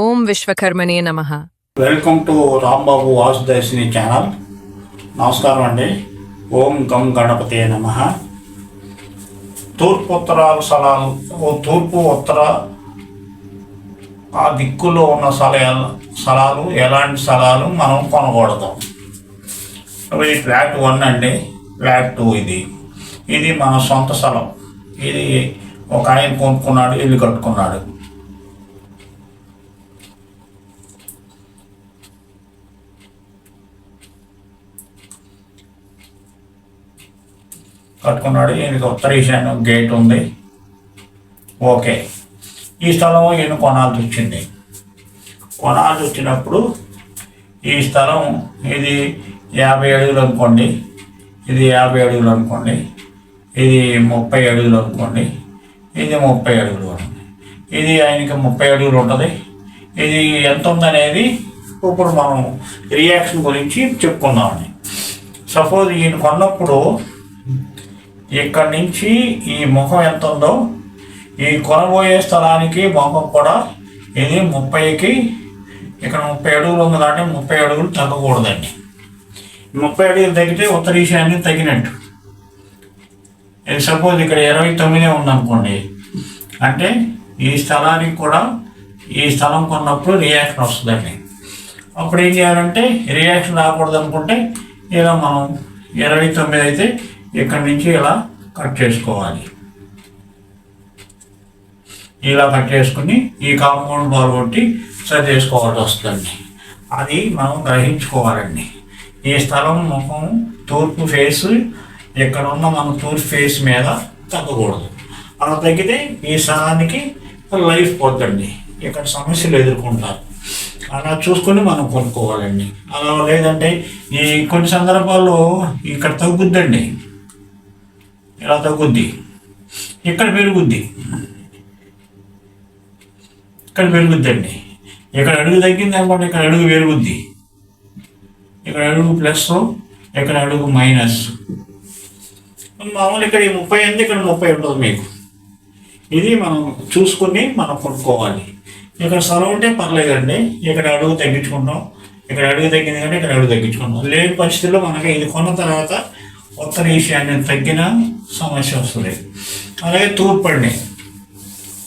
ఓం విశ్వకర్మణే నమః. Welcome to Rambabu Vasudarshini channel. నమస్కారం అండి. ఓం గం గణపతే నమః. తూర్పు ఉత్తరాలు స్థలాలు, తూర్పు ఉత్తర ఆ దిక్కులో ఉన్న స్థలాలు ఎలాంటి స్థలాలు మనం కొనకూడదు. ఇది ఫ్లాట్ 1 అండి. ఫ్లాట్ 2 ఇది మన సొంత స్థలం. ఇది ఒక ఆయన కొనుక్కున్నాడు, ఇల్లు కట్టుకున్నాడు. ఈయనకి ఉత్తర ఈశాన్యం గేట్ ఉంది. ఓకే, ఈ స్థలం ఈయన కొనాల్సి వచ్చింది. కొనాల్సి వచ్చినప్పుడు ఈ స్థలం ఇది 50 అడుగులు అనుకోండి, ఇది 50 అడుగులు అనుకోండి, ఇది 30 అడుగులు అనుకోండి, ఇది 30 అడుగులు ఉంటుంది. ఇది ఆయనకి 30 అడుగులు ఉంటుంది. ఇది ఎంత ఉందనేది ఇప్పుడు మనం రియాక్షన్ గురించి చెప్పుకుందామండి. సపోజ్ ఈయన కొన్నప్పుడు ఇక్కడి నుంచి ఈ ముఖం ఎంత ఉందో, ఈ కొనబోయే స్థలానికి ముఖం కూడా ఇది 30కి, ఇక్కడ 30 అడుగులు ఉంది కాబట్టి 30 అడుగులు తగ్గకూడదండి. 30 అడుగులు తగ్గితే ఉత్తర ఈశాన్యం తగ్గినట్టు. ఇది సపోజ్ ఇక్కడ 29 ఉందనుకోండి, అంటే ఈ స్థలానికి కూడా ఈ స్థలం కొన్నప్పుడు రియాక్షన్ వస్తుందండి. అప్పుడు ఏం చేయాలంటే, రియాక్షన్ రాకూడదు అనుకుంటే ఇలా మనం 29 అయితే ఇక్కడి నుంచి ఇలా కట్ చేసుకోవాలి. ఇలా కట్ చేసుకుని ఈ కాంపౌండ్ బాల్ కొట్టి సరి చేసుకోవాల్సి వస్తుందండి. అది మనం గ్రహించుకోవాలండి. ఈ స్థలం ముఖం తూర్పు ఫేస్ ఇక్కడ ఉన్న మన తూర్పు ఫేస్ మీద తగ్గకూడదు. అలా తగ్గితే ఈ స్థలానికి లైఫ్ పోద్దండి. ఇక్కడ సమస్యలు ఎదుర్కొంటారు. అలా చూసుకొని మనం కొనుక్కోవాలండి. అలా లేదంటే ఈ కొన్ని సందర్భాల్లో ఇక్కడ తగ్గుద్దండి, ఇలా తగ్గుద్ది, ఇక్కడ పెరుగుద్ది, ఇక్కడ పెరుగుద్దండి. ఇక్కడ అడుగు తగ్గింది అనుకోండి, ఇక్కడ అడుగు పెరుగుద్ది, ఇక్కడ అడుగు ప్లస్, ఇక్కడ అడుగు మైనస్. మామూలు ఇక్కడ 30 అంది, ఇక్కడ 30 ఉంటుంది మీకు. ఇది మనం చూసుకుని మనం కొనుక్కోవాలి. ఇక్కడ స్థలం ఉంటే పర్లేదండి, ఇక్కడ అడుగు తగ్గించుకుంటాం, ఇక్కడ అడుగు తగ్గింది కానీ ఇక్కడ అడుగు తగ్గించుకుంటాం. లేని పరిస్థితుల్లో మనకి ఇది కొన్న తర్వాత ఉత్తర ఈశాన్యం తగ్గిన సమస్య వస్తుంది. అలాగే తూర్పు అండి,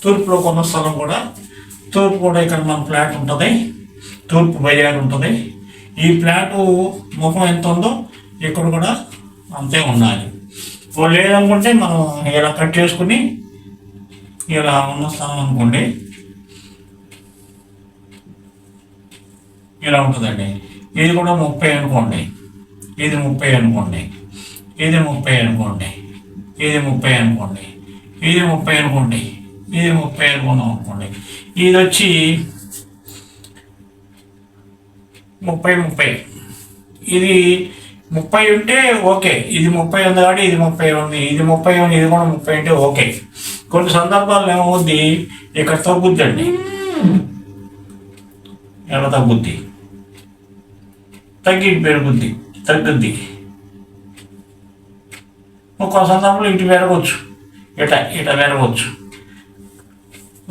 తూర్పులో కొన్న స్థలం కూడా, తూర్పు కూడా ఇక్కడ మన ఫ్లాట్ ఉంటుంది, తూర్పు బజార్ ఉంటుంది. ఈ ఫ్లాటు ముఖం ఎంత ఉందో ఇక్కడ కూడా అంతే ఉండాలి. లేదనుకుంటే మనం ఇలా కట్ చేసుకుని ఇలా ఉన్న స్థలం అనుకోండి, ఇలా ఉంటుందండి. ఇది కూడా 30 అనుకోండి, ఇది 30 అనుకోండి, ఇది 30 అనుకోండి, ఇది 30 అనుకోండి, ఇది 30 అనుకోండి, ఇది 30 అనుకున్నాం అనుకోండి. ఇది వచ్చి 30 ఇది 30 ఉంటే ఓకే. ఇది 30 ఉంది కాబట్టి ఇది 30 ఉంది, ఇది 30 ఉంది, ఇది కూడా 30 అంటే ఓకే. కొన్ని సందర్భాల్లో ఏమవుద్ది, ఇక్కడ తగ్గుద్దండి, ఎలా తగ్గుద్ది, తగ్గి పెరుగుద్ది, తగ్గుద్ది. ఒక్కో సందర్భంలో ఇటు పెరగవచ్చు, ఇట పెరగవచ్చు.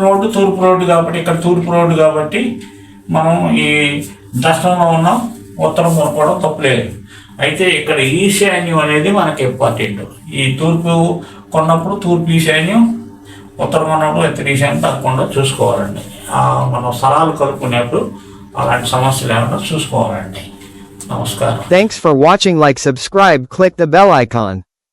రోడ్డు తూర్పు రోడ్డు కాబట్టి, ఇక్కడ తూర్పు రోడ్డు కాబట్టి మనం ఈ దక్షిణంలో ఉన్న ఉత్తరం కొనుక్కోవడం తప్పులేదు. అయితే ఇక్కడ ఈశాన్యం అనేది మనకి ఇంపార్టెంట్. ఈ తూర్పు కొన్నప్పుడు తూర్పు ఈశాన్యం, ఉత్తరం కొన్నప్పుడు ఉత్తర ఈశాన్యం తప్పకుండా చూసుకోవాలండి. మనం స్థలాలు కలుపుకునేప్పుడు అలాంటి సమస్యలు ఏమన్నా చూసుకోవాలండి. నమస్కారం. Thanks for watching. Like, subscribe, click the bell icon.